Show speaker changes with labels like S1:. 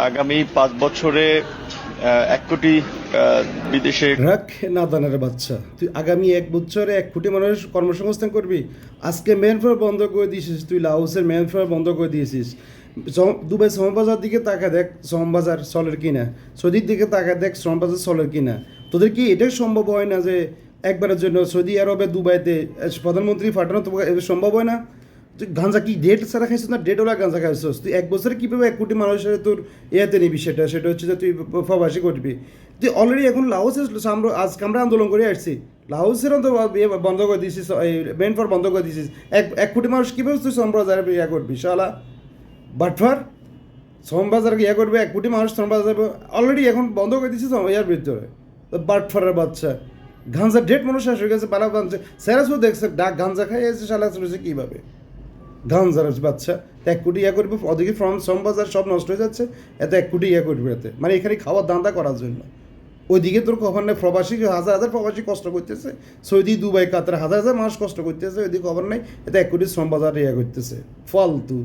S1: আগামী 5 বছরে 1 কোটি বিদেশে
S2: রাখ নাদানের বাচ্চা, তুই আগামী 1 বছরে 1 কোটি মানুষ কর্মসংস্থান করবি। আজকে মেন ফ্লোর বন্ধ করে দিয়েছিস, তুই লাওসের মেন ফ্লোর বন্ধ করে দিয়েছিস। দুবাই শ্রমবাজার দিকে তাকা দেখ, শ্রমবাজার চলের কিনা। সৌদির দিকে তাকা দেখ, শ্রমবাজার চলের কিনা। তোদের কি এটাই সম্ভব হয় না যে একবারের জন্য সৌদি আরবে দুবাইতে প্রধানমন্ত্রী পাঠানো তো সম্ভব হয় না? তুই গাঁজা কি ডেট ছাড়া খাইছিস না ডেটওয়ালা গাঁজা খাইছিস? তুই 1 বছরে কীভাবে 1 কোটি মানুষের তোর ইয়েতে নিবি? সেটা হচ্ছে যে তুই প্রবাসী করবি। তুই অলরেডি এখন লাওসের আজকে আমরা আন্দোলন করে আসছি, লাওসের বন্ধ করে দিয়েছিস, এই মেন ফর বন্ধ করে দিয়েছিস। 1 কোটি মানুষ কীভাবে তুই শ্রমবাজারে ইয়ে করবি? শালা বাটফার, শ্রমবাজার ইয়ে করবে 1 কোটি মানুষ শ্রমবাজার অলরেডি এখন বন্ধ করে দিয়েছিস ইয়ার ভিতরে। বাটফারের বাচ্চা, গাঁজা ডেট মানুষ শেষ হয়ে গেছে, পালা গাঞ্জা স্যারাসও দেখছে ডাক গাঁজা খাই এসে শালা চলেছে কীভাবে? গাঞ্জার বাচ্চা 1 কোটি ইয়ে করবে, ওদিকে শ্রমবাজার সব নষ্ট হয়ে যাচ্ছে, এত 1 কোটি ইয়ে করবে এতে, মানে এখানে খাওয়ার দান্দা করার জন্য। ওইদিকে তোর খবর নেই, প্রবাসী হাজার হাজার প্রবাসী কষ্ট করতেছে, সৌদি দুবাই কাতার হাজার হাজার মানুষ কষ্ট করতেছে, ওইদিকে খবর নেই, এতে 1 কোটি শ্রমবাজার ইয়ে করতেছে ফালতু।